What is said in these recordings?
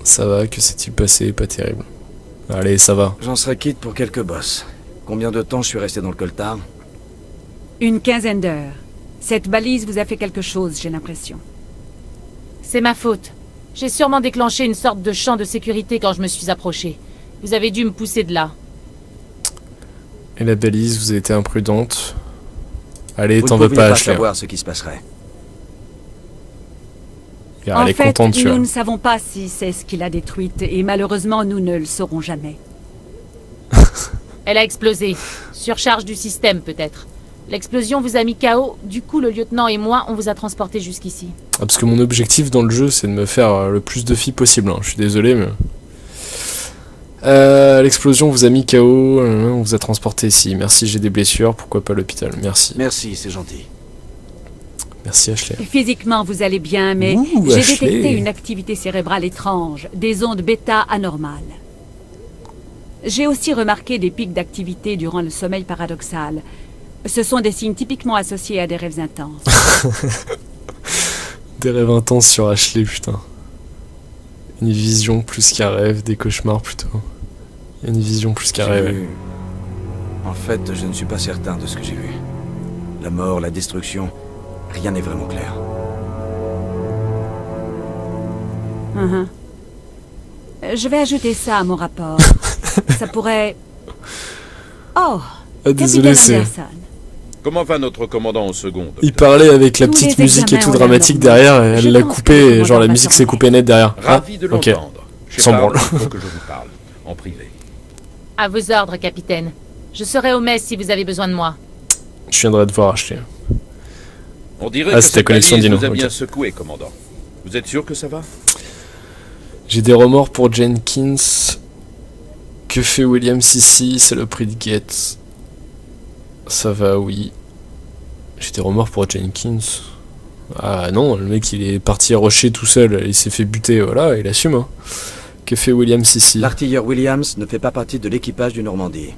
Ça va, que s'est-il passé? Pas terrible. Allez, ça va. J'en serais quitte pour quelques bosses. Combien de temps je suis resté dans le coltard? Une quinzaine d'heures. Cette balise vous a fait quelque chose, j'ai l'impression. C'est ma faute. J'ai sûrement déclenché une sorte de champ de sécurité quand je me suis approché. Vous avez dû me pousser de là. Et la balise, vous avez été imprudente. Allez, Vous t'en ne veux pouviez pas, pas Ashley. savoir ce qui se passerait. Elle En est fait, contente, tu nous vois. ne savons pas si c'est ce qui l'a détruite, et malheureusement, nous ne le saurons jamais. Elle a explosé. Surcharge du système, peut-être. L'explosion vous a mis KO, du coup le lieutenant et moi, on vous a transporté jusqu'ici. Ah, parce que mon objectif dans le jeu, c'est de me faire le plus de filles possible. Hein. Je suis désolé, mais... L'explosion vous a mis KO, on vous a transporté ici. Merci, j'ai des blessures, pourquoi pas l'hôpital. Merci. Merci, c'est gentil. Merci, Ashley. Physiquement, vous allez bien, mais Ouh, j'ai Ashley. détecté une activité cérébrale étrange, des ondes bêta anormales. J'ai aussi remarqué des pics d'activité durant le sommeil paradoxal. Ce sont des signes typiquement associés à des rêves intenses. Des rêves intenses sur Ashley, putain. Une vision plus qu'un rêve, des cauchemars plutôt. Une vision plus qu'un J'ai rêve. vu- En fait, je ne suis pas certain de ce que j'ai vu. La mort, la destruction, rien n'est vraiment clair. Mhm. Je vais ajouter ça à mon rapport. Ça pourrait... Oh, Ah, désolé, Capitaine c'est... Anderson. Comment va notre commandant en seconde? Il parlait avec la Tous petite les musique et examens tout ont l'air dramatique normaux. derrière, et Je elle l'a pense que coupé, le et genre la commandant musique va s'est se coupée net derrière. Ravi de ok. l'entendre. Sans Shepard, branle. il faut que je vous parle, en privé. À vos ordres, capitaine. Je serai au mess si vous avez besoin de moi. Je viendrai te voir, Ashley. On dirait Ah, que c'est ta cette connexion, balise Dino, vous a ok. bien secoué, commandant. Vous êtes sûr que ça va? J'ai des remords pour Jenkins. Que fait Williams ici? C'est le prix de Gates. Ça va, oui. J'ai des remords pour Jenkins. Ah non, le mec il est parti rusher tout seul, il s'est fait buter, voilà, il assume. Hein. Que fait Williams ici? L'artilleur Williams ne fait pas partie de l'équipage du Normandie.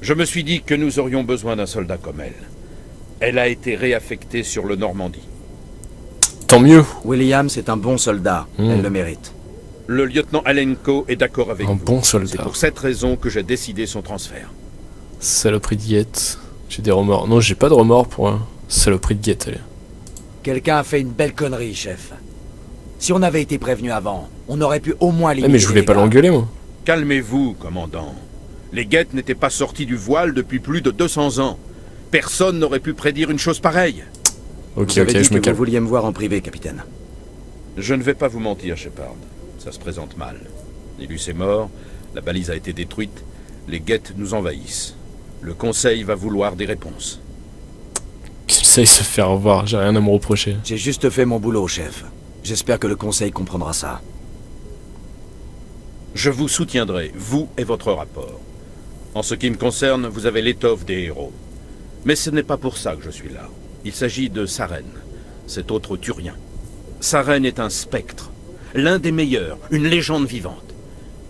Je me suis dit que nous aurions besoin d'un soldat comme elle. Elle a été réaffectée sur le Normandie. Tant mieux. Williams est un bon soldat, elle le mérite. Le lieutenant Alenko est d'accord avec Un vous. bon C'est soldat. pour cette raison que j'ai décidé son transfert. Saloperie de Gates. J'ai des remords. Non, j'ai pas de remords pour un saloperie de Gates, allez. Quelqu'un a fait une belle connerie, chef. Si on avait été prévenu avant, on aurait pu au moins Ah, limiter mais je voulais les pas dégâts. l'engueuler, moi. Calmez-vous, commandant. Les guettes n'étaient pas sortis du voile depuis plus de 200 ans. Personne n'aurait pu prédire une chose pareille. Ok, Vous avez ok, dit je que me vous calme. vouliez me voir en privé, capitaine. Je ne vais pas vous mentir, Shepard. Ça se présente mal. Nilus est mort, la balise a été détruite, les guettes nous envahissent. Le conseil va vouloir des réponses. Qu'il sait se faire revoir, j'ai rien à me reprocher. J'ai juste fait mon boulot, chef. J'espère que le conseil comprendra ça. Je vous soutiendrai, vous et votre rapport. En ce qui me concerne, vous avez l'étoffe des héros. Mais ce n'est pas pour ça que je suis là. Il s'agit de Saren, cet autre Turien. Saren est un spectre, l'un des meilleurs, une légende vivante.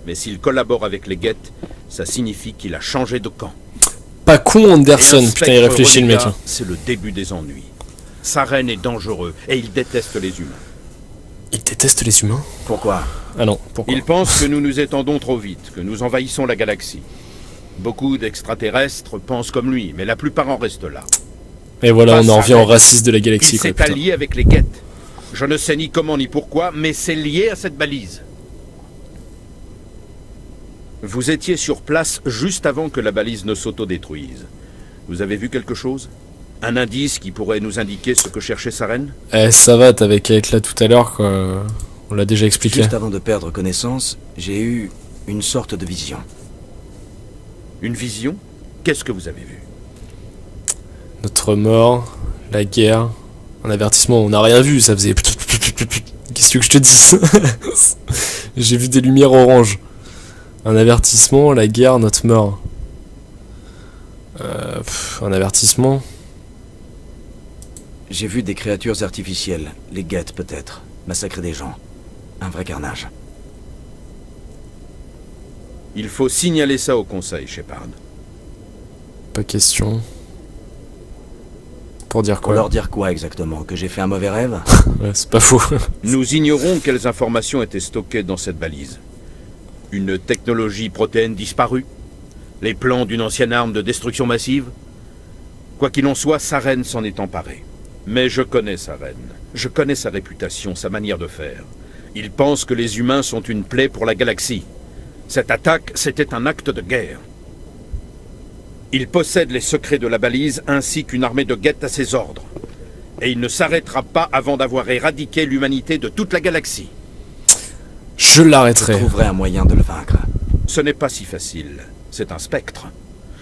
Mais s'il collabore avec les guettes, ça signifie qu'il a changé de camp. Pas con, Et un Anderson, putain, il spectre réfléchit le mec. renégat, c'est le début des ennuis. Saren est dangereux et il déteste les humains. Il déteste les humains? Pourquoi? Ah non, pourquoi? Il pense que nous nous étendons trop vite, que nous envahissons la galaxie. Beaucoup d'extraterrestres pensent comme lui, mais la plupart en restent là. Et voilà, on Pas en revient au Saren. racisme de la Il galaxie, quoi, s'est putain. allié avec les guettes. Je ne sais ni comment ni pourquoi, mais c'est lié à cette balise. Vous étiez sur place juste avant que la balise ne s'autodétruise. Vous avez vu quelque chose? Un indice qui pourrait nous indiquer ce que cherchait Saren? Eh, ça va, t'avais qu'à être là tout à l'heure, quoi. On l'a déjà expliqué. Juste avant de perdre connaissance, j'ai eu une sorte de vision. Une vision? Qu'est-ce que vous avez vu? Notre mort, la guerre, un avertissement, on n'a rien vu, ça faisait... Qu'est-ce que tu veux que je te dise? J'ai vu des lumières oranges. Un avertissement, la guerre, notre mort. Un avertissement. J'ai vu des créatures artificielles, les guettes peut-être, massacrer des gens. Un vrai carnage. Il faut signaler ça au conseil, Shepard. Pas question. Pour dire Pour quoi? leur dire quoi exactement? Que j'ai fait un mauvais rêve? Ouais, c'est pas faux. Nous ignorons quelles informations étaient stockées dans cette balise. Une technologie protéine disparue? Les plans d'une ancienne arme de destruction massive? Quoi qu'il en soit, Saren s'en est emparé. Mais je connais Saren. Je connais sa réputation, sa manière de faire. Il pense que les humains sont une plaie pour la galaxie. Cette attaque, c'était un acte de guerre. Il possède les secrets de la balise ainsi qu'une armée de guettes à ses ordres. Et il ne s'arrêtera pas avant d'avoir éradiqué l'humanité de toute la galaxie. Je Je l'arrêterai. trouverai un moyen de le vaincre. Ce n'est pas si facile. C'est un spectre.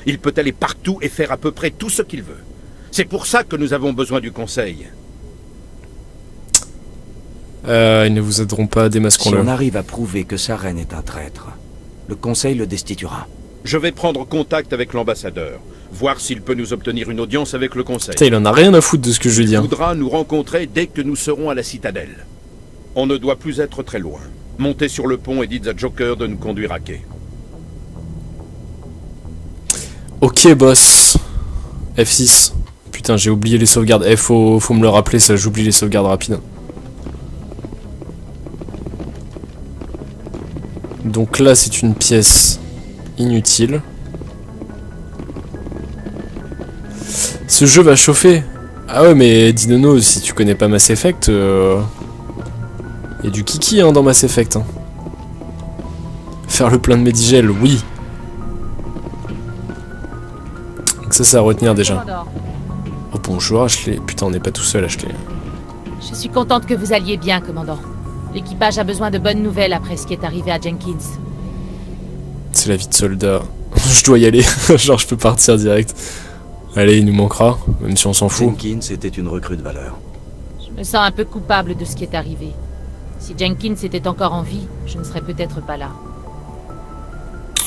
Il peut aller partout et faire à peu près tout ce qu'il veut. C'est pour ça que nous avons besoin du Conseil. Ils ne vous aideront pas, Si démasquons-le. on arrive à prouver que Saren est un traître, le Conseil le destituera. Je vais prendre contact avec l'ambassadeur, voir s'il peut nous obtenir une audience avec le Conseil. Putain, il en a rien à foutre de ce que je lui dis. Il Hein. voudra nous rencontrer dès que nous serons à la citadelle. On ne doit plus être très loin. Montez sur le pont et dites à Joker de nous conduire à quai. Ok, boss. F6. Putain, j'ai oublié les sauvegardes. Faut me le rappeler, ça, j'oublie les sauvegardes rapides. Donc là, c'est une pièce inutile. Ce jeu va chauffer. Ah ouais, mais Dinono, si tu connais pas Mass Effect, y a du kiki hein, dans Mass Effect. Hein. Faire le plein de Medigel, oui. Donc ça, c'est à retenir déjà. Commandant, Oh bonjour Ashley. Putain, on n'est pas tout seul Ashley. je suis contente que vous alliez bien, commandant. L'équipage a besoin de bonnes nouvelles après ce qui est arrivé à Jenkins. C'est la vie de soldat. Je dois y aller. Genre, je peux partir direct. Allez, il nous manquera, même si on s'en fout. Jenkins était une recrue de valeur. Je me sens un peu coupable de ce qui est arrivé. Si Jenkins était encore en vie, je ne serais peut-être pas là.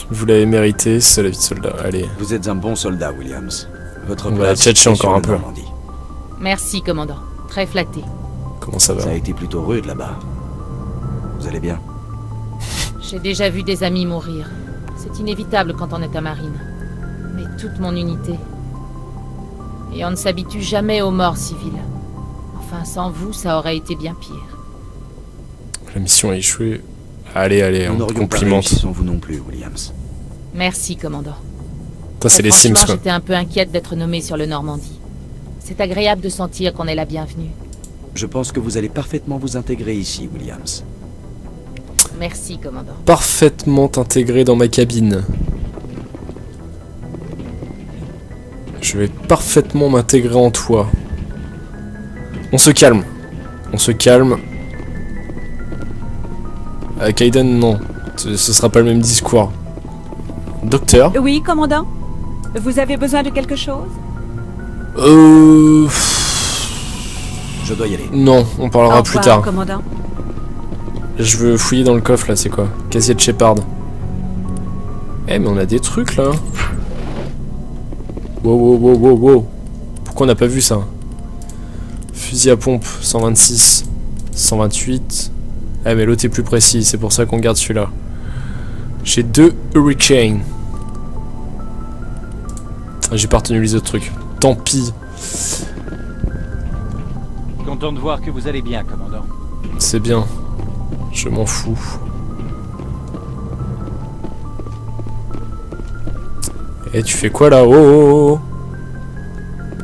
Vous l'avez mérité, c'est la vie de soldat. Allez. Vous êtes un bon soldat, Williams. Votre On va place tchatcher est encore sur un la peu. Normandie. Merci, commandant. Très flatté. Comment ça va? Ça a été plutôt rude là-bas. Vous allez bien? J'ai déjà vu des amis mourir. C'est inévitable quand on est à marine. Mais toute mon unité. Et on ne s'habitue jamais aux morts civiles. Enfin, sans vous, ça aurait été bien pire. La mission a échoué. Allez, allez, Nous on te n'aurions pas complimente. réussi sans vous non plus, Williams. Merci, commandant. Putain, c'est Mais les Sims franchement, quoi. j'étais un peu inquiète d'être nommée sur le Normandie. C'est agréable de sentir qu'on est la bienvenue. Je pense que vous allez parfaitement vous intégrer ici, Williams. Merci, commandant. Parfaitement intégré dans ma cabine. Je vais parfaitement m'intégrer en toi. On se calme. On se calme. Kaiden, non. Ce sera pas le même discours. Docteur. Oui, commandant? Vous avez besoin de quelque chose? Je dois y aller. Non, on parlera Au plus revoir, tard. commandant. Je veux fouiller dans le coffre là, c'est quoi? Casier de Shepard. Eh, mais on a des trucs là. Wow, wow, wow, wow, wow. Pourquoi on n'a pas vu ça? Fusil à pompe, 126, 128. Eh, mais l'autre est plus précis, c'est pour ça qu'on garde celui-là. J'ai 2 Hurricane. Ah, j'ai pas retenu les autres trucs. Tant pis. Content de voir que vous allez bien, commandant. C'est bien. Je m'en fous. Eh, tu fais quoi là? Oh, oh, oh.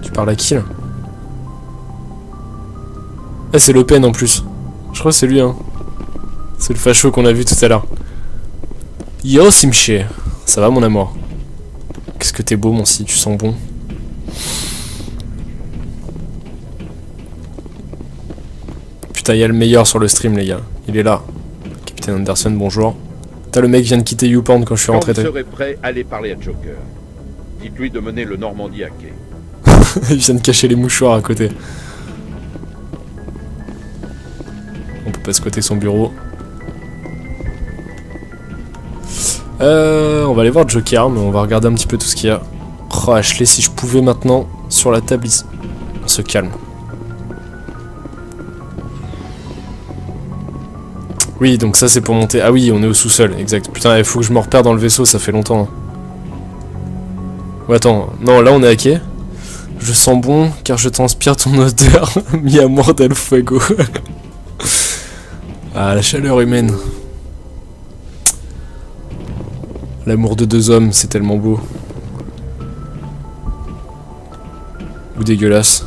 Tu parles à qui là? Ah, c'est Le Pen en plus. Je crois que c'est lui, hein. C'est le facho qu'on a vu tout à l'heure. Yo, Simché. Ça va, mon amour? Qu'est-ce que t'es beau, mon si, tu sens bon. Putain, il y a le meilleur sur le stream, les gars. Il est là. Capitaine Anderson, bonjour. Putain, le mec vient de quitter YouPorn quand je suis Quand rentré. vous serez prêt, allez parler à Joker. Dites-lui de mener le Normandie à quai. Il vient de cacher les mouchoirs à côté. On peut pas squatter son bureau. On va aller voir Joker, mais on va regarder un petit peu tout ce qu'il y a. Oh, Ashley, si je pouvais maintenant sur la table ici. On se calme. Oui, donc ça c'est pour monter. Ah oui, on est au sous-sol, exact. Putain, il faut que je me repère dans le vaisseau, ça fait longtemps. Hein. Ouais, attends, non, là on est à quai. Je sens bon car je transpire ton odeur. Mi amor del fuego. Ah, la chaleur humaine. L'amour de deux hommes, c'est tellement beau. Ou dégueulasse.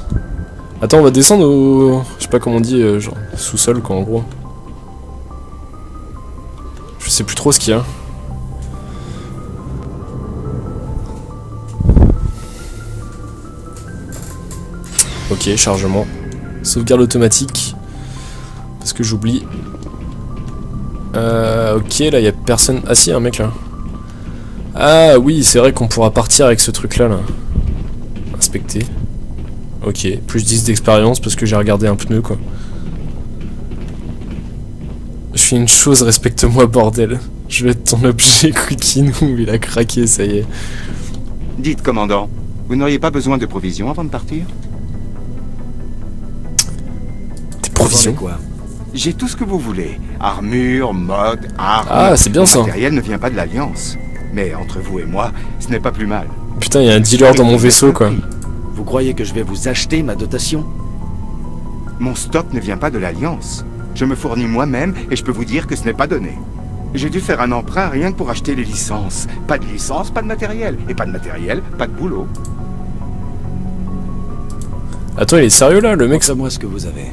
Attends, on va descendre au... Je sais pas comment on dit, genre sous-sol quoi en gros. Je sais plus trop ce qu'il y a. Ok, chargement. Sauvegarde automatique. Parce que j'oublie. Ok, là y a personne... Ah si, y a un mec là. Ah oui, c'est vrai qu'on pourra partir avec ce truc là. Inspecter. Ok, plus 10 d'expérience parce que j'ai regardé un pneu quoi. Je fais une chose, respecte-moi bordel. Je vais être ton objet Quickine. Ouh, il a craqué, ça y est. Dites, commandant, vous n'auriez pas besoin de provisions avant de partir? Des provisions? Quoi? J'ai tout ce que vous voulez. Armure, mode, armes... Ah, c'est bien ça. Le matériel ne vient pas de l'Alliance. Mais entre vous et moi, ce n'est pas plus mal. Putain, il y a un dealer dans mon vaisseau quoi. Vous croyez que je vais vous acheter ma dotation? Mon stock ne vient pas de l'Alliance. Je me fournis moi-même et je peux vous dire que ce n'est pas donné. J'ai dû faire un emprunt rien que pour acheter les licences. Pas de licence, pas de matériel. Et pas de matériel, pas de boulot. Attends, il est sérieux là, le mec? Montrez-moi ce que vous avez.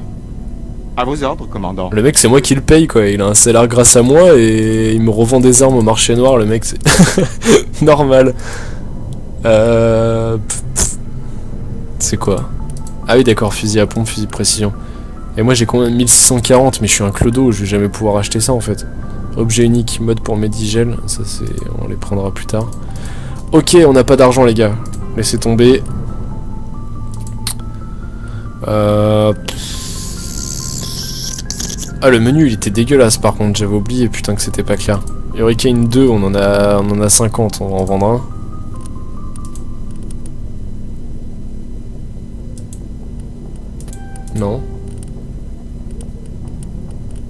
À vos ordres, commandant. Le mec, c'est moi qui le paye quoi. Il a un salaire grâce à moi et il me revend des armes au marché noir. Le mec, c'est normal. C'est quoi? Ah oui, d'accord, fusil à pompe, fusil de précision. Et moi j'ai combien? 1640, mais je suis un clodo, je vais jamais pouvoir acheter ça en fait. Objet unique, mode pour Medigel, ça c'est... on les prendra plus tard. Ok, on n'a pas d'argent les gars, laissez tomber. Ah, le menu il était dégueulasse par contre, j'avais oublié, putain que c'était pas clair. Hurricane 2, on en a 50, on va en vendre un. Non.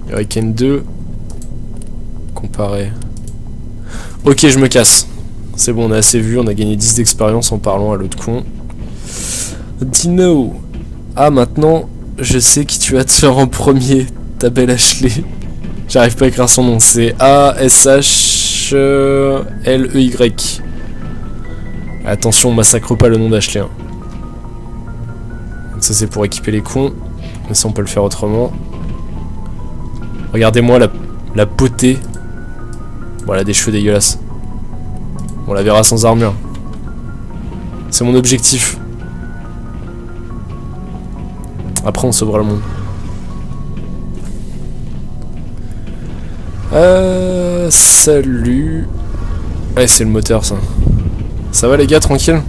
Hurricane 2. Comparé. Ok, je me casse. C'est bon, on a assez vu, on a gagné 10 d'expérience en parlant à l'autre con. Dino. Ah, maintenant, je sais qui tu vas te faire en premier, ta belle Ashley. J'arrive pas à écrire son nom, c'est A-S-H-L-E-Y. Attention, on massacre pas le nom d'Ashley. Hein. Ça c'est pour équiper les cons, mais ça on peut le faire autrement. Regardez-moi la beauté. Voilà, des cheveux dégueulasses. On la verra sans armure. C'est mon objectif. Après on sauvera le monde. Salut. Ouais, c'est le moteur ça. Ça va les gars, tranquille?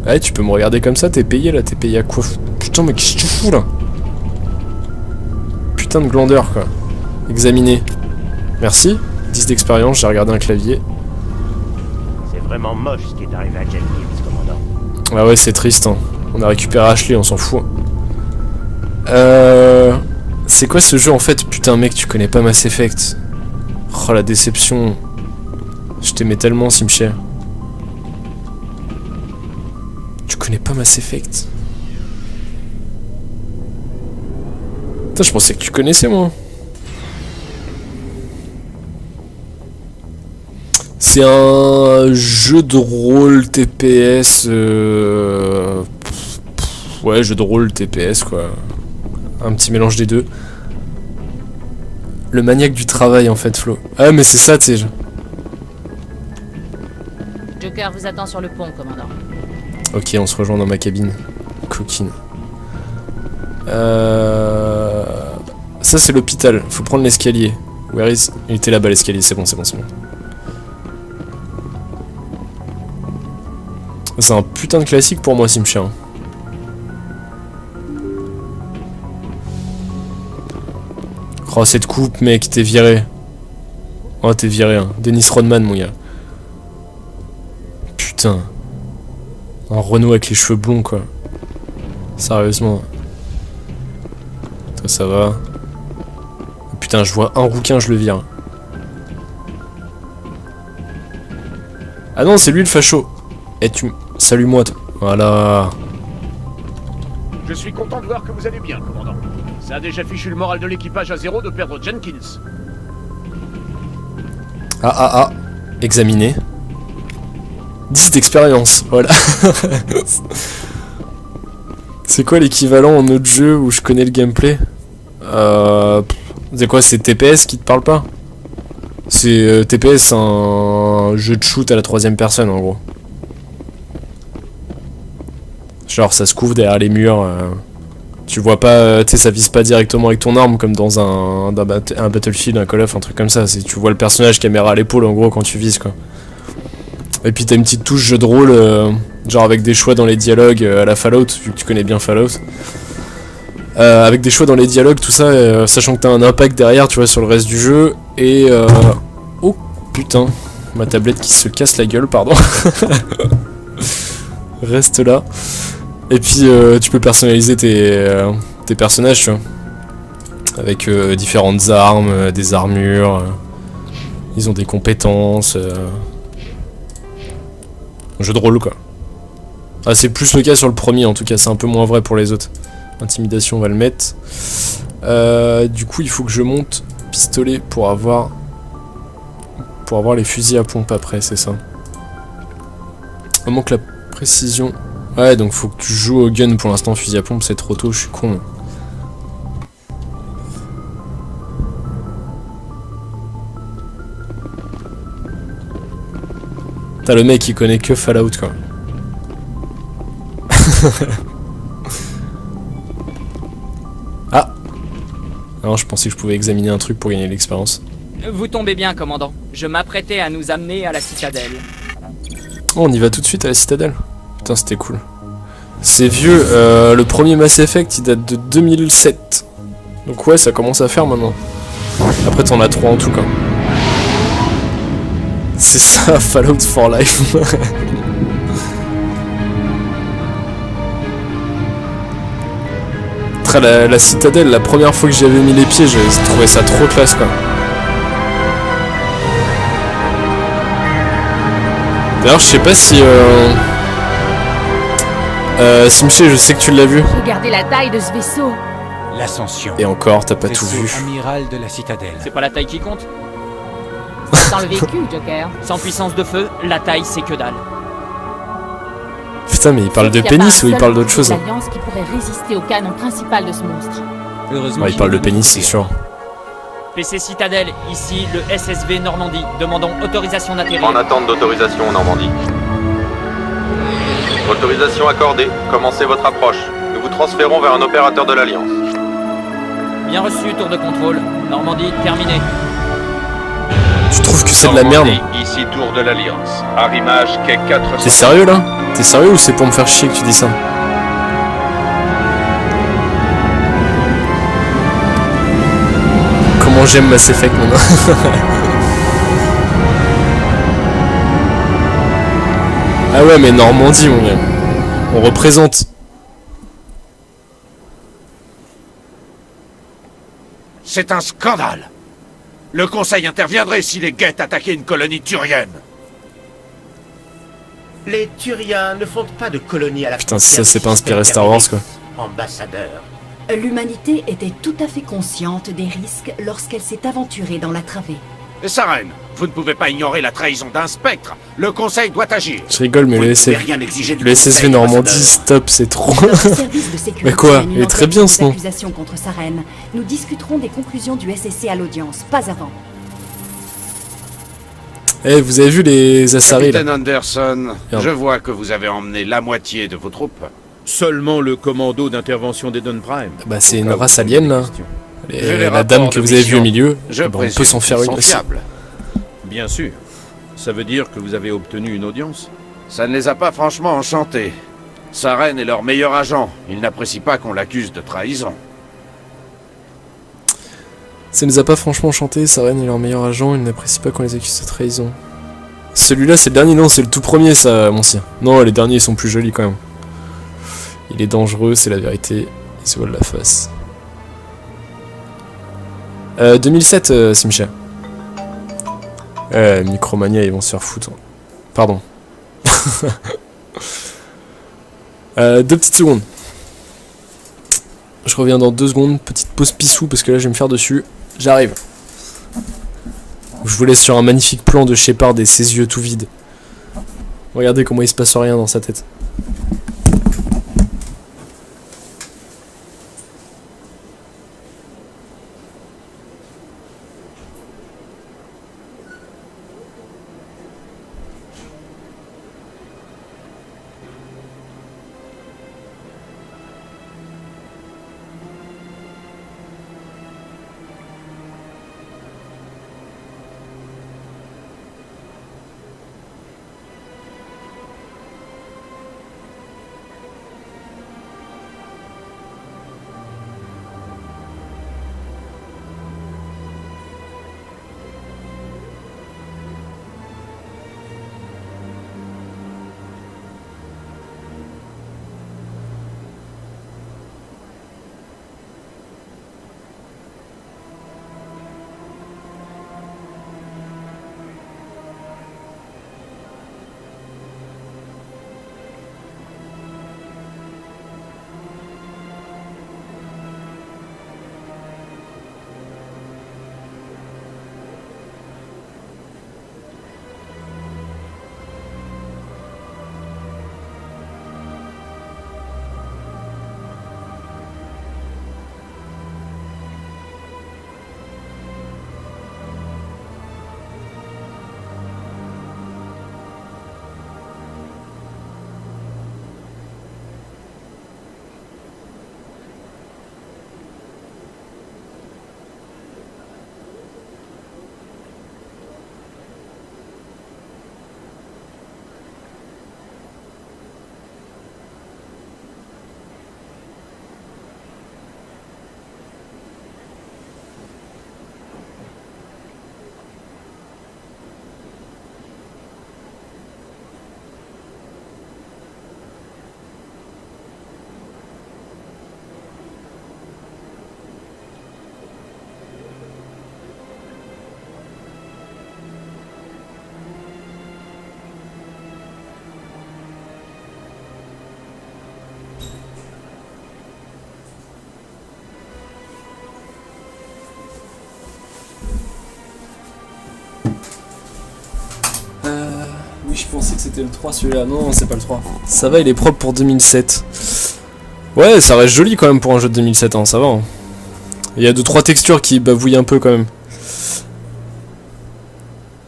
Ouais, tu peux me regarder comme ça, t'es payé là, t'es payé à quoi? Putain, mais qu'est-ce que tu fous là? Putain de glandeur quoi. Examiner. Merci. 10 d'expérience, j'ai regardé un clavier. C'est vraiment moche ce qui est arrivé à Jenkins, commandant. Ah ouais, c'est triste hein. On a récupéré Ashley, on s'en fout. C'est quoi ce jeu en fait? Putain mec, tu connais pas Mass Effect. Oh la déception. Je t'aimais tellement, Simcher. Tu connais pas Mass Effect? Putain, je pensais que tu connaissais moi. C'est un jeu de rôle TPS. Ouais, jeu de rôle TPS quoi. Un petit mélange des deux. Le maniaque du travail en fait, Flo. Ah, mais c'est ça, tu sais. Joker vous attend sur le pont, commandant. Ok, on se rejoint dans ma cabine. Coquine. Ça, c'est l'hôpital. Faut prendre l'escalier. Where is... Il était là-bas, l'escalier. C'est bon, c'est bon, c'est bon. C'est un putain de classique pour moi, Simcher. Oh, cette coupe, mec, t'es viré. Oh, t'es viré, hein. Dennis Rodman, mon gars. Putain. Un Renault avec les cheveux blonds, quoi. Sérieusement. Toi, ça va. Putain, je vois un rouquin, je le vire. Ah non, c'est lui le facho. Eh, tu... Salue-moi, toi. Voilà. Je suis content de voir que vous allez bien, commandant. Ça a déjà fichu le moral de l'équipage à zéro de perdre Jenkins. Examiner. 10 d'expérience, voilà. C'est quoi l'équivalent en autre jeu où je connais le gameplay? C'est quoi, c'est TPS qui te parle pas? C'est TPS, un jeu de shoot à la 3ème personne en gros. Genre ça se couvre derrière les murs. Tu vois pas, tu sais, ça vise pas directement avec ton arme comme dans un Battlefield, un Call of, un truc comme ça. Tu vois le personnage caméra à l'épaule en gros quand tu vises quoi. Et puis t'as une petite touche jeu de rôle, genre avec des choix dans les dialogues à la Fallout, vu que tu connais bien Fallout. Avec des choix dans les dialogues, tout ça, sachant que t'as un impact derrière, tu vois, sur le reste du jeu. Et oh putain, ma tablette qui se casse la gueule, pardon. Reste là. Et puis tu peux personnaliser tes personnages, tu vois. Avec différentes armes, des armures. Ils ont des compétences. Un jeu de rôle quoi. Ah, c'est plus le cas sur le premier en tout cas, c'est un peu moins vrai pour les autres. Intimidation, on va le mettre. Du coup, il faut que je monte pistolet pour avoir les fusils à pompe après, c'est ça. Il manque la précision. Ouais, donc faut que tu joues au gun pour l'instant, fusil à pompe, c'est trop tôt, je suis con. T'as le mec qui connaît que Fallout quoi. Ah. Alors je pensais que je pouvais examiner un truc pour gagner de l'expérience. Vous tombez bien, commandant. Je m'apprêtais à nous amener à la citadelle. Oh, on y va tout de suite à la citadelle. Putain, c'était cool. C'est vieux, le premier Mass Effect il date de 2007. Donc ouais, ça commence à faire maintenant. Après t'en as 3 en tout cas. C'est ça, Fallout for Life. La citadelle, la première fois que j'y avais mis les pieds, j'ai trouvé ça trop classe quoi. D'ailleurs, je sais pas si... Simché, je sais que tu l'as vu. Regardez la taille de ce vaisseau. L'Ascension. Et encore, t'as pas tout Vaisseau vu. amiral de la citadelle. C'est pas la taille qui compte. Dans le véhicule, Joker. Sans puissance de feu, la taille c'est que dalle. Putain, mais il parle de pénis ou il parle d'autre chose? L'Alliance qui pourrait résister au canon principal de ce monstre. Heureusement, Ouais, il parle de pénis, c'est sûr. PC Citadelle, ici le SSV Normandie. Demandons autorisation d'atterrir. En attente d'autorisation, Normandie. Autorisation accordée. Commencez votre approche. Nous vous transférons vers un opérateur de l'Alliance. Bien reçu, tour de contrôle. Normandie, terminé. Tu trouves que c'est de la merde? Ici tour de l'Alliance. Arrimage quai 400. T'es sérieux là? T'es sérieux ou c'est pour me faire chier que tu dis ça? Comment j'aime Mass Effect maintenant. Ah ouais, mais Normandie, mon gars. On représente. C'est un scandale. Le Conseil interviendrait si les Geth attaquaient une colonie turienne. Les Turiens ne fondent pas de colonie à la Putain, ça c'est pas inspiré Star Wars quoi. Ambassadeur. L'humanité était tout à fait consciente des risques lorsqu'elle s'est aventurée dans la travée. Saren, vous ne pouvez pas ignorer la trahison d'un spectre. Le Conseil doit agir. Je rigole, mais le SSV Normandie, stop, c'est trop. Mais quoi? Il est très bien ce nom. Accusations contre Saren. Nous discuterons des conclusions du SSC à l'audience, pas avant. Eh, vous avez vu les Asari là? Capitaine Anderson, Merde. je vois que vous avez emmené la moitié de vos troupes. Seulement le commando d'intervention d'Eden Prime. Bah c'est une race alien là. J'ai les La dame rapports que de vous avez vue au mission. milieu, Je eh ben, on peut présume s'en faire qu'ils une sont aussi. fiables. Bien sûr. Ça veut dire que vous avez obtenu une audience? Ça ne les a pas franchement enchantés. Saren est leur meilleur agent. Il n'apprécie pas qu'on l'accuse de trahison. Ça ne les a pas franchement chanté, Saren est leur meilleur agent, ils n'apprécient pas qu'on les accuse de trahison. Celui-là c'est le dernier, non c'est le tout premier ça, mon sire. Non, les derniers ils sont plus jolis quand même. Il est dangereux, c'est la vérité, il se vole la face. 2007, Simcha. Micromania, ils vont se faire foutre. Pardon. 2 petites secondes. Je reviens dans 2 secondes. Petite pause pissou parce que là je vais me faire dessus. J'arrive. Je vous laisse sur un magnifique plan de Shepard et ses yeux tout vides. Regardez comment il se passe rien dans sa tête. Oui, je pensais que c'était le 3 celui-là. Non, c'est pas le 3. Ça va, il est propre pour 2007. Ouais, ça reste joli quand même pour un jeu de 2007, hein, ça va. Hein. Il y a 2-3 textures qui bavouillent un peu quand même.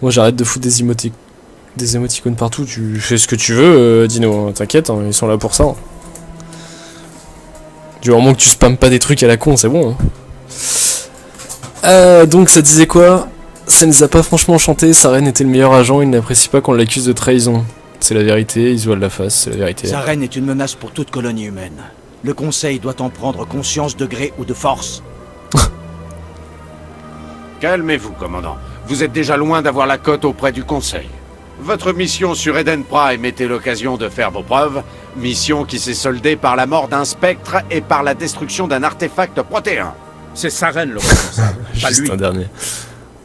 Moi j'arrête de foutre des émoticônes partout. Tu fais ce que tu veux, Dino, t'inquiète, hein, ils sont là pour ça. Hein. Du moment que tu spammes pas des trucs à la con, c'est bon. Hein. Donc ça disait quoi? Ça ne nous a pas franchement enchanté, Saren était le meilleur agent, il n'apprécie pas qu'on l'accuse de trahison. C'est la vérité, il se voile la face, c'est la vérité. Saren est une menace pour toute colonie humaine. Le Conseil doit en prendre conscience de gré ou de force. Calmez-vous, commandant. Vous êtes déjà loin d'avoir la cote auprès du Conseil. Votre mission sur Eden Prime était l'occasion de faire vos preuves, mission qui s'est soldée par la mort d'un spectre et par la destruction d'un artefact protéin. C'est Saren le responsable, pas lui. Juste un dernier.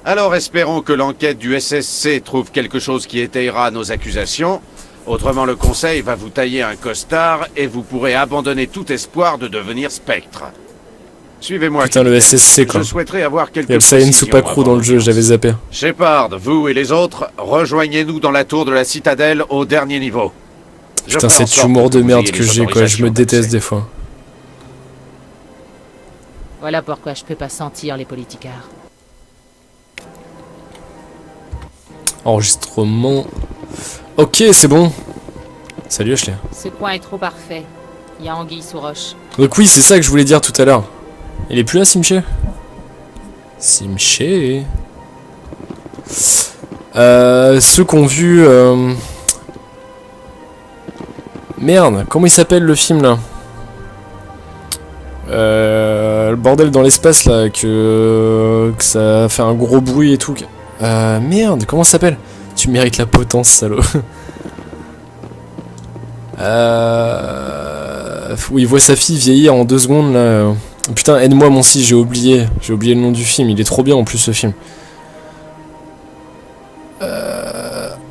Alors espérons que l'enquête du SSC trouve quelque chose qui étayera nos accusations. Autrement, le Conseil va vous tailler un costard et vous pourrez abandonner tout espoir de devenir spectre. Suivez-moi. Putain, le SSC quoi. Je souhaiterais avoir quelques Il y a le Science ou pas crew dans le jeu, j'avais zappé. Shepard, vous et les autres, rejoignez-nous dans la tour de la citadelle au dernier niveau. Putain, cet humour de merde que j'ai quoi, je me déteste des fois. Voilà pourquoi je peux pas sentir les politicards. Enregistrement. Ok, c'est bon. Salut Ashley. Ce coin est trop parfait. Il y a anguille sous roche. Donc oui, c'est ça que je voulais dire tout à l'heure. Il est plus là, Simché? Simché. Ceux qui ont vu... Merde, comment il s'appelle le film là? Le bordel dans l'espace là, que ça fait un gros bruit et tout. Merde, comment ça s'appelle? Tu mérites la potence, salaud. Où il voit sa fille vieillir en 2 secondes là. Putain, aide-moi mon si, j'ai oublié le nom du film, il est trop bien en plus ce film.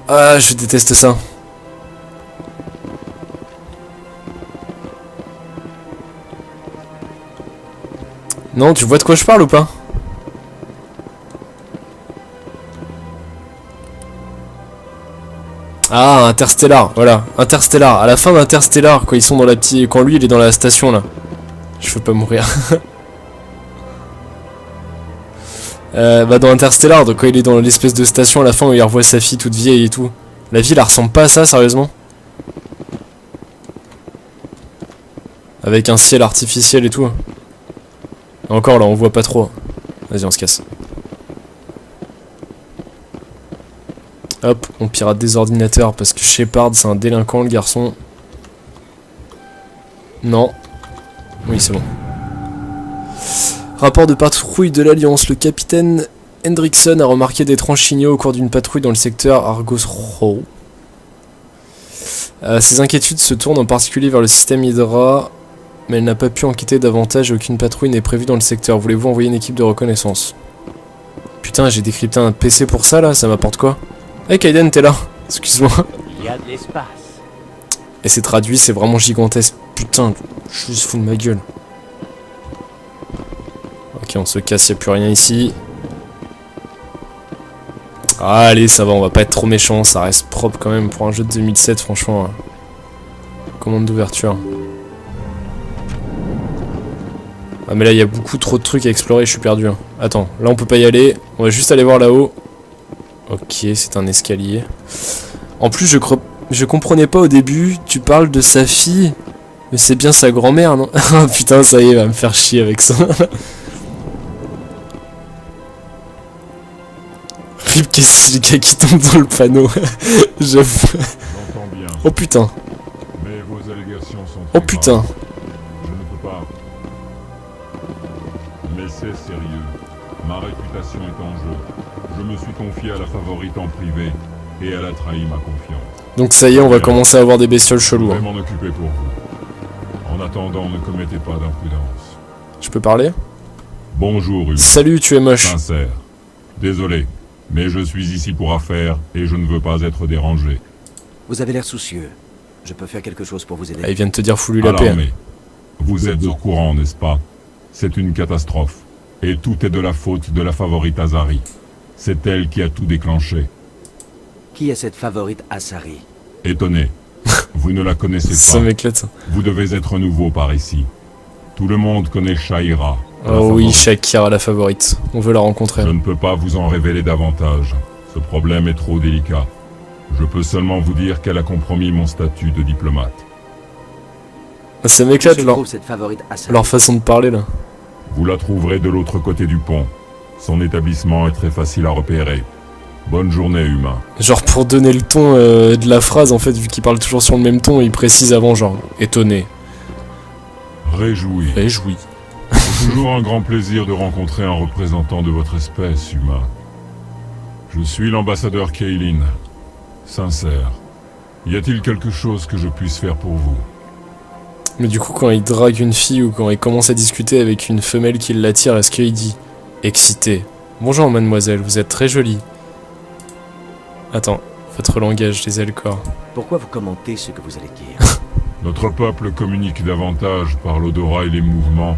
Ah, je déteste ça. Non, tu vois de quoi je parle ou pas? Ah, Interstellar, voilà. Interstellar, à la fin d'Interstellar, quand ils sont dans la petite... Quand lui, il est dans la station, là. Je veux pas mourir. Bah dans Interstellar, donc quand il est dans l'espèce de station à la fin où il revoit sa fille toute vieille et tout. La ville, elle ressemble pas à ça, sérieusement? Avec un ciel artificiel et tout. Encore là, on voit pas trop. Vas-y, on se casse. Hop, on pirate des ordinateurs parce que Shepard, c'est un délinquant, le garçon. Non. Oui, c'est bon. Rapport de patrouille de l'Alliance. Le capitaine Hendrickson a remarqué d'étranges signaux au cours d'une patrouille dans le secteur Argos Row. Ses inquiétudes se tournent en particulier vers le système Hydra, mais elle n'a pas pu enquêter davantage et aucune patrouille n'est prévue dans le secteur. Voulez-vous envoyer une équipe de reconnaissance? Putain, j'ai décrypté un PC pour ça là, ça m'apporte quoi? Hey Kaiden, t'es là? Excuse-moi. Il y a de l'espace. Et c'est traduit, c'est vraiment gigantesque. Putain, je suis juste fou de ma gueule. Ok, on se casse, y'a plus rien ici. Ah, allez, ça va, on va pas être trop méchant, ça reste propre quand même pour un jeu de 2007, franchement. Commande d'ouverture. Ah mais là il y a beaucoup trop de trucs à explorer, je suis perdu. Hein. Attends, là on peut pas y aller, on va juste aller voir là-haut. Ok, c'est un escalier. En plus je comprenais pas au début, tu parles de sa fille, mais c'est bien sa grand-mère, non? Putain, ça y est, il va me faire chier avec ça. Rip, qu'est-ce qu'il y a qui tombe dans le panneau? J'avoue. Oh putain. Mais vos allégations sont oh putain. Je ne peux pas. Mais c'est sérieux. Ma réputation est en jeu. Je me suis confié à la favorite en privé et elle a trahi ma confiance. Donc ça y est, on va commencer à avoir des bestioles cheloues. Je vais m'en occuper pour vous. En attendant, ne commettez pas d'imprudence. Je peux parler? Bonjour, humain. Salut, tu es moche. Sincère. Désolé, mais je suis ici pour affaires et je ne veux pas être dérangé. Vous avez l'air soucieux. Je peux faire quelque chose pour vous aider. Ah, il vient de te dire fous-lui la paix. Alarmé. Vous êtes au courant, n'est-ce pas? C'est une catastrophe. Et tout est de la faute de la favorite Azari. C'est elle qui a tout déclenché. Qui est cette favorite Asari? Étonné. Vous ne la connaissez pas. Ça m'éclate. Vous devez être nouveau par ici. Tout le monde connaît Shaira. Oh oui, Shakira la favorite. On veut la rencontrer. Je ne peux pas vous en révéler davantage. Ce problème est trop délicat. Je peux seulement vous dire qu'elle a compromis mon statut de diplomate. Ça m'éclate leur façon de parler là. Vous la trouverez de l'autre côté du pont. Son établissement est très facile à repérer. Bonne journée, humain. Genre pour donner le ton de la phrase, en fait, vu qu'il parle toujours sur le même ton, il précise avant genre étonné. Réjoui. Réjoui. C'est toujours un grand plaisir de rencontrer un représentant de votre espèce, humain. Je suis l'ambassadeur Kaylin. Sincère. Y a-t-il quelque chose que je puisse faire pour vous? Mais du coup, quand il drague une fille ou quand il commence à discuter avec une femelle qui l'attire, est-ce qu'il dit excité? Bonjour mademoiselle, vous êtes très jolie. Attends, votre langage, les ailes corps. Pourquoi vous commentez ce que vous allez dire? Notre peuple communique davantage par l'odorat et les mouvements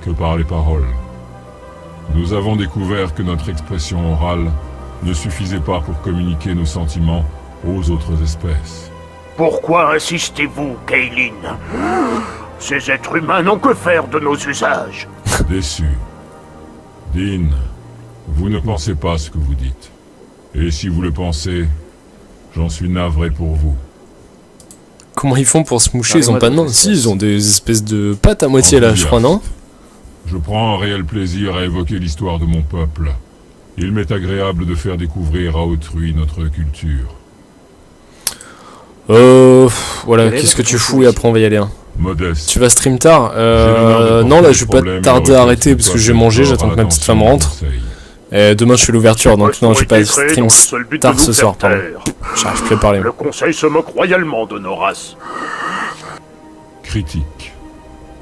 que par les paroles. Nous avons découvert que notre expression orale ne suffisait pas pour communiquer nos sentiments aux autres espèces. Pourquoi insistez-vous, Kaylin? Ces êtres humains n'ont que faire de nos usages. Déçu. Dean, vous ne pensez pas ce que vous dites. Et si vous le pensez, j'en suis navré pour vous. Comment ils font pour se moucher? Ils ont pas de main? Si, ils ont des espèces de pattes à moitié là, je crois, non? Je prends un réel plaisir à évoquer l'histoire de mon peuple. Il m'est agréable de faire découvrir à autrui notre culture. Voilà, qu'est-ce que tu fous et après on va y aller. Hein. Modeste. Tu vas stream tard? Non, là je vais pas tarder à arrêter parce que je vais manger, j'attends que ma petite femme rentre. Et demain je fais l'ouverture, donc non, je vais pas stream tard ce soir, pardon. J'arrive plus à parler. Le conseil se moque royalement de nos races. Critique.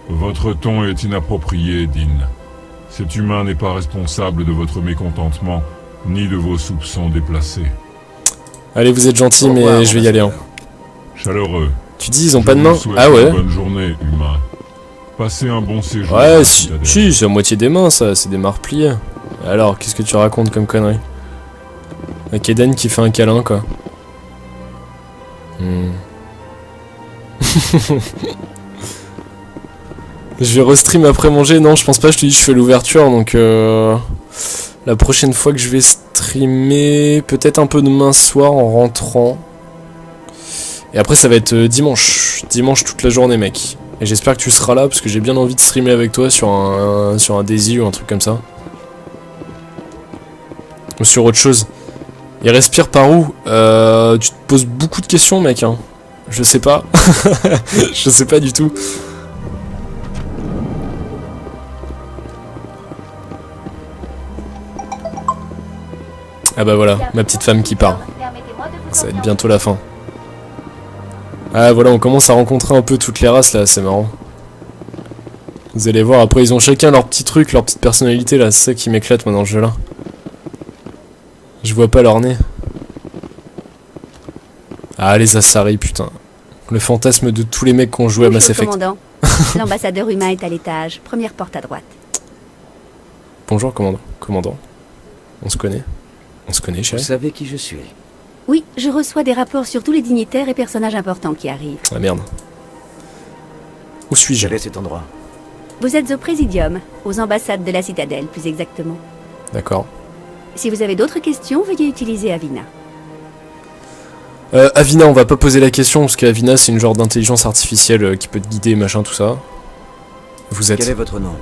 Votre ton est inapproprié, Dean. Cet humain n'est pas responsable de votre mécontentement, ni de vos soupçons déplacés. Allez, vous êtes gentil, mais je vais y aller. Hein. Chaleureux. Tu dis ils ont pas de main? Ah ouais? Bonne journée, humain. Passez un bon séjour. Ouais, si, c'est à moitié des mains, ça, c'est des mains repliées. Alors, qu'est-ce que tu racontes comme connerie? Avec Eden qui fait un câlin, quoi. Je vais restream après manger. Non, je pense pas, je te dis, je fais l'ouverture, donc la prochaine fois que je vais streamer, peut-être un peu demain soir en rentrant. Et après, ça va être dimanche. Dimanche toute la journée, mec. Et j'espère que tu seras là, parce que j'ai bien envie de streamer avec toi sur un Daisy ou un truc comme ça. Ou sur autre chose. Et respire par où? Tu te poses beaucoup de questions, mec, hein. Je sais pas. Je sais pas du tout. Ah bah voilà, ma petite femme qui part. Ça va être bientôt la fin. Ah voilà, on commence à rencontrer un peu toutes les races là, c'est marrant. Vous allez voir, après ils ont chacun leur petit truc, leur petite personnalité là, c'est ça qui m'éclate moi dans le jeu là. Je vois pas leur nez. Ah les Asari, putain. Le fantasme de tous les mecs qui ont joué à Mass Effect. Commandant. L'ambassadeur humain est à l'étage, première porte à droite. Bonjour commandant. Commandant. On se connaît. On se connaît, chérie. Vous savez qui je suis? Oui, je reçois des rapports sur tous les dignitaires et personnages importants qui arrivent. Ah merde. Où suis-je? Quel est cet endroit? Vous êtes au Présidium, aux ambassades de la Citadelle, plus exactement. D'accord. Si vous avez d'autres questions, veuillez utiliser Avina. Avina, on va pas poser la question, parce qu'Avina, c'est une genre d'intelligence artificielle qui peut te guider, machin, tout ça. Vous êtes... Quel est votre nom?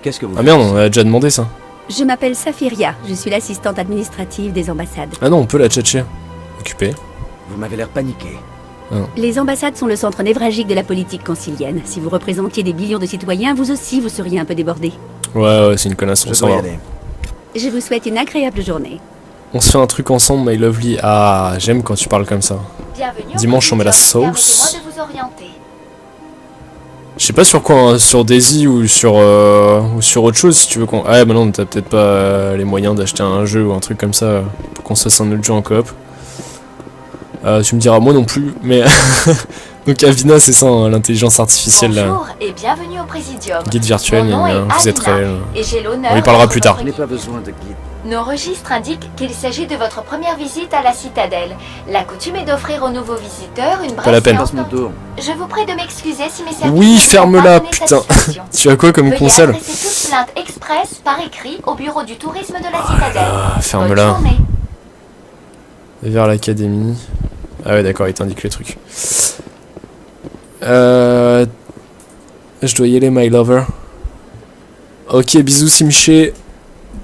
Qu'est-ce que vous... Ah merde, on a déjà demandé ça. Je m'appelle Safiria, je suis l'assistante administrative des ambassades. Ah non, on peut la tchatcher. Occupé. Vous m'avez l'air paniqué. Les ambassades sont le centre névralgique de la politique concilienne. Si vous représentiez des millions de citoyens, vous aussi, vous seriez un peu débordé. Ouais, c'est une connasse, on s'en va. Je vous souhaite une agréable journée. On se fait un truc ensemble, my lovely. Ah, j'aime quand tu parles comme ça. Dimanche, on met la sauce. Je sais pas sur quoi, hein, sur Daisy ou sur autre chose si tu veux qu'on... Ah bah non, t'as peut-être pas les moyens d'acheter un jeu ou un truc comme ça pour qu'on se fasse un autre jeu en coop. Tu me diras moi non plus, mais... Donc Avina, c'est ça, hein, l'intelligence artificielle là. Bonjour et bienvenue au Présidium. Guide virtuel, vous êtes réel. Et j'ai l'honneur On lui parlera plus tard. Je n'ai pas besoin de guide. Nos registres indiquent qu'il s'agit de votre première visite à la Citadelle. La coutume est d'offrir aux nouveaux visiteurs une Pas la peine. Je vous prie de m'excuser si mes services Oui, ne ferme-la, sont pas putain. satisfaction. Tu as quoi comme console? Veuillez adresser toute plainte express par écrit au bureau du tourisme de la Citadelle. Ferme-la. Bonne journée. Vers l'académie. Ah ouais, d'accord, il t'indique les trucs. Je dois y aller, my lover. Ok, bisous Simché.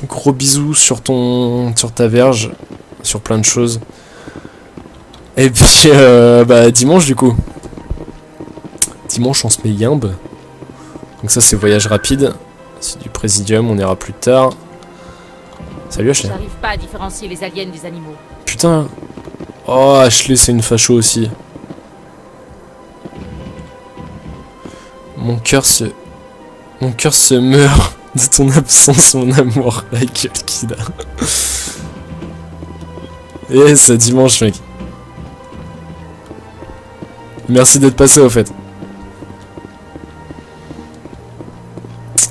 Gros bisous sur ta verge, sur plein de choses. Et puis bah dimanche du coup. Dimanche on se met yimbe. Donc ça c'est voyage rapide. C'est du Présidium, on ira plus tard. Salut Ashley. J'arrive pas à différencier les aliens des animaux. Putain. Oh Ashley c'est une facho aussi. Mon cœur se meurt de ton absence, mon amour. La gueule qu'il a. Yes, dimanche, mec. Merci d'être passé, au fait.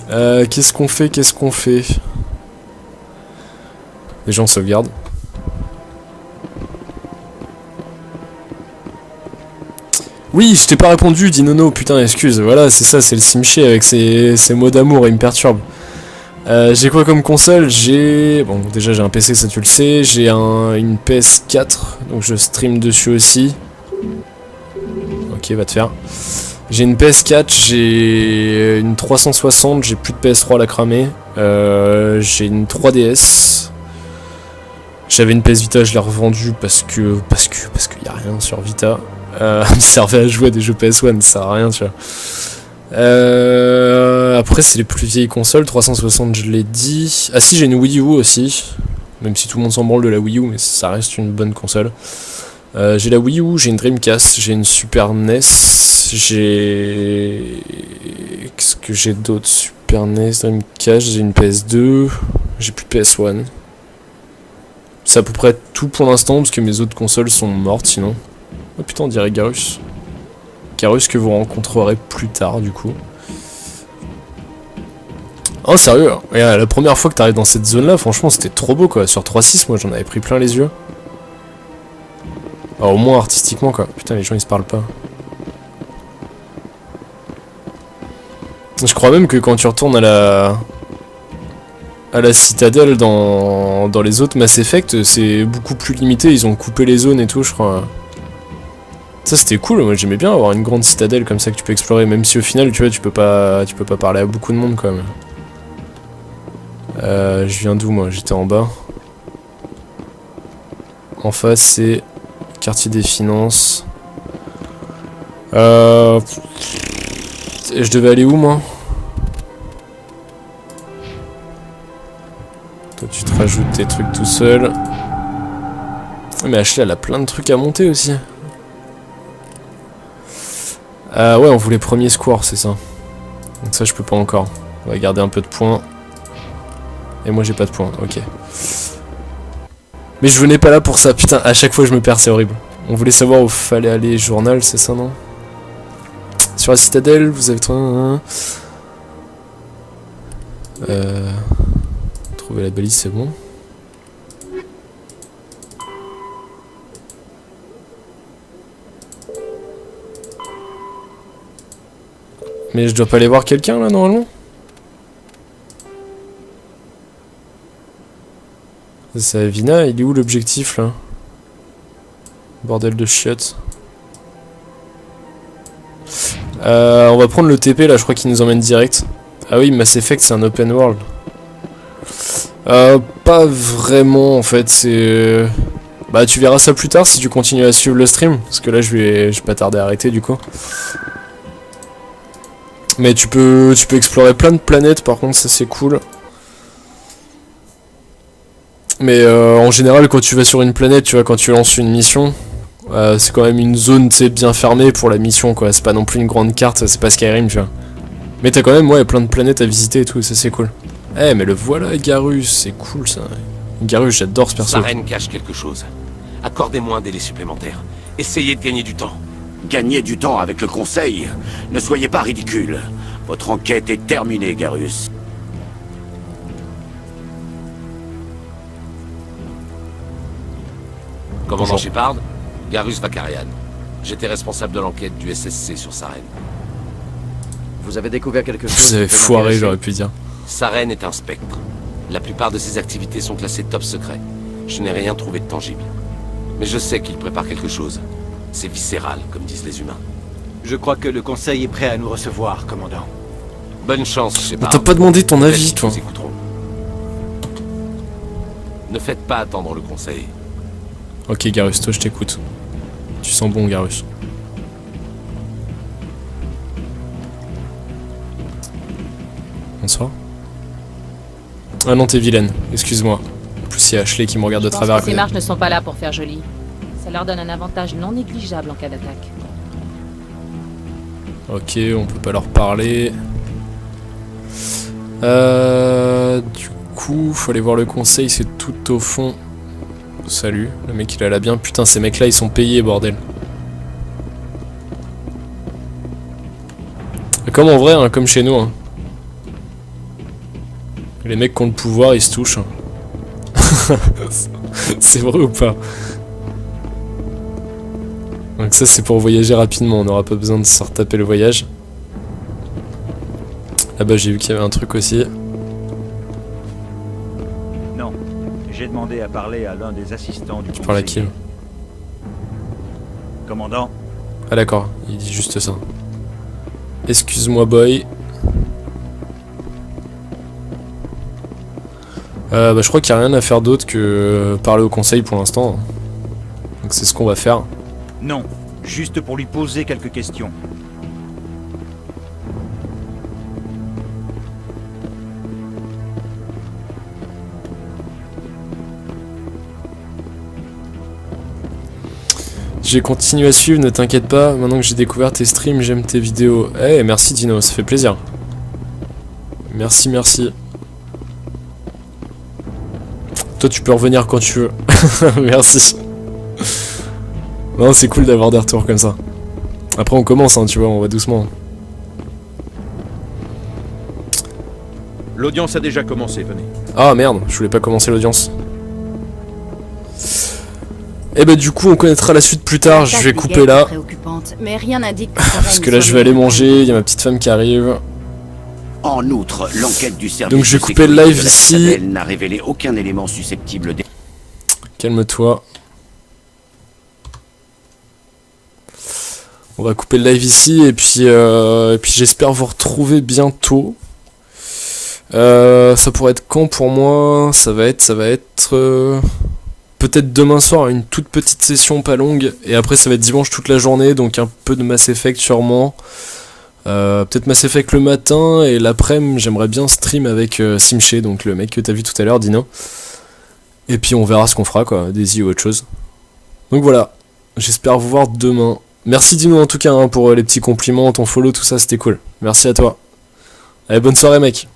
Qu'est-ce qu'on fait? Les gens sauvegardent. Oui, je t'ai pas répondu, dit Nono, putain, excuse. Voilà, c'est ça, c'est le Simché avec ses mots d'amour, il me perturbe. J'ai quoi comme console? Bon, déjà j'ai un PC, ça tu le sais. J'ai une PS4, donc je stream dessus aussi. Ok, va te faire. J'ai une PS4, j'ai une 360, j'ai plus de PS3 à la cramer. J'ai une 3DS. J'avais une PS Vita, je l'ai revendue parce que y a rien sur Vita. Me servait à jouer à des jeux PS1, ça sert à rien, tu vois. Après, c'est les plus vieilles consoles, 360, je l'ai dit. Ah si, j'ai une Wii U aussi. Même si tout le monde s'en branle de la Wii U, mais ça reste une bonne console. J'ai la Wii U, j'ai une Dreamcast, j'ai une Super NES, j'ai... Qu'est-ce que j'ai d'autre? Super NES, Dreamcast, j'ai une PS2, j'ai plus de PS1. C'est à peu près tout pour l'instant, parce que mes autres consoles sont mortes sinon. Oh putain, on dirait Garrus. Garrus que vous rencontrerez plus tard du coup. Oh sérieux, regarde, la première fois que t'arrives dans cette zone là, franchement c'était trop beau quoi. Sur 3.6 moi j'en avais pris plein les yeux. Alors, au moins artistiquement quoi. Putain les gens ils se parlent pas. Je crois même que quand tu retournes à la citadelle dans les autres Mass Effect, c'est beaucoup plus limité, ils ont coupé les zones et tout je crois. Ça c'était cool, moi j'aimais bien avoir une grande citadelle comme ça que tu peux explorer, même si au final tu vois tu peux pas parler à beaucoup de monde quand même. Je viens d'où moi? J'étais en bas. En face c'est quartier des finances. Je devais aller où moi? Toi tu te rajoutes tes trucs tout seul. Mais Ashley elle a plein de trucs à monter aussi. Ouais on voulait premier score c'est ça. Donc ça je peux pas encore. On va garder un peu de points. Et moi j'ai pas de points, ok. Mais je venais pas là pour ça, putain, à chaque fois je me perds, c'est horrible. On voulait savoir où fallait aller, journal, c'est ça non? Sur la citadelle, vous avez trouvé... Trouver la balise, c'est bon. Mais je dois pas aller voir quelqu'un là normalement? C'est Avina, il est où l'objectif là? Bordel de chiottes. On va prendre le TP là, je crois qu'il nous emmène direct. Ah oui, Mass Effect c'est un open world. Pas vraiment en fait, c'est... Bah tu verras ça plus tard si tu continues à suivre le stream. Parce que là je vais pas tarder à arrêter du coup. Mais tu peux explorer plein de planètes par contre, ça c'est cool. Mais en général quand tu vas sur une planète, tu vois, quand tu lances une mission, c'est quand même une zone bien fermée pour la mission quoi, c'est pas non plus une grande carte, c'est pas Skyrim tu vois. Mais t'as quand même ouais plein de planètes à visiter et tout, ça c'est cool. Eh mais le voilà Garrus, c'est cool ça. Garrus j'adore ce perso. Sarène cache quelque chose. Accordez-moi un délai supplémentaire. Essayez de gagner du temps. Gagner du temps avec le Conseil? Ne soyez pas ridicule. Votre enquête est terminée, Garrus. Commandant Shepard, Garrus Vakarian. J'étais responsable de l'enquête du SSC sur Sarène. Vous avez découvert quelque chose? Vous avez foiré, j'aurais pu dire. Sarène est un spectre. La plupart de ses activités sont classées top secret. Je n'ai rien trouvé de tangible. Mais je sais qu'il prépare quelque chose. C'est viscéral, comme disent les humains. Je crois que le Conseil est prêt à nous recevoir, commandant. Bonne chance, Shepard. On t'a pas demandé ton avis, toi. Ne faites pas attendre le Conseil. Ok, Garrus, toi je t'écoute. Tu sens bon, Garrus. Bonsoir. Ah non, t'es vilaine, excuse-moi. En plus, c'est Ashley qui me regarde de travers. Ces marches ne sont pas là pour faire joli. Ça leur donne un avantage non négligeable en cas d'attaque. Ok, on peut pas leur parler. Du coup, faut aller voir le conseil, c'est tout au fond. Salut, le mec il a la bien. Putain, ces mecs là ils sont payés, bordel. Comme en vrai, hein, comme chez nous. Hein. Les mecs qui ont le pouvoir, ils se touchent. Hein. C'est vrai ou pas? Donc ça c'est pour voyager rapidement, on n'aura pas besoin de se retaper le voyage. Là-bas j'ai vu qu'il y avait un truc aussi. Non, j'ai demandé à parler à l'un des assistants du conseiller. Tu parles à qui là? Commandant. Ah d'accord, il dit juste ça. Excuse-moi boy. Bah je crois qu'il n'y a rien à faire d'autre que parler au conseil pour l'instant. Donc c'est ce qu'on va faire. Non, juste pour lui poser quelques questions. J'ai continué à suivre, ne t'inquiète pas, maintenant que j'ai découvert tes streams, j'aime tes vidéos. Eh, hey, merci Dino, ça fait plaisir. Merci, merci. Toi tu peux revenir quand tu veux. Merci. Non, c'est cool d'avoir des retours comme ça. Après on commence, hein, tu vois, on va doucement. L'audience a déjà commencé, venez. Ah merde, je voulais pas commencer l'audience. Et bah du coup on connaîtra la suite plus tard, je vais couper là. Mais rien n'indique Parce que là je vais aller manger, il y a ma petite femme qui arrive. En outre, l'enquête du service donc je vais de couper le sécurité live de la ici. citadelle n'a révélé aucun élément susceptible de... Calme-toi. On va couper le live ici et puis j'espère vous retrouver bientôt. Ça pourrait être quand pour moi? Ça va être peut-être demain soir, une toute petite session pas longue, et après ça va être dimanche toute la journée, donc un peu de Mass Effect sûrement. Peut-être Mass Effect le matin, et l'après-midi j'aimerais bien stream avec Simché, donc le mec que t'as vu tout à l'heure, Dino. Et puis on verra ce qu'on fera quoi, Daisy ou autre chose. Donc voilà, j'espère vous voir demain. Merci Dino en tout cas hein, pour les petits compliments, ton follow, tout ça c'était cool. Merci à toi. Allez, bonne soirée mec.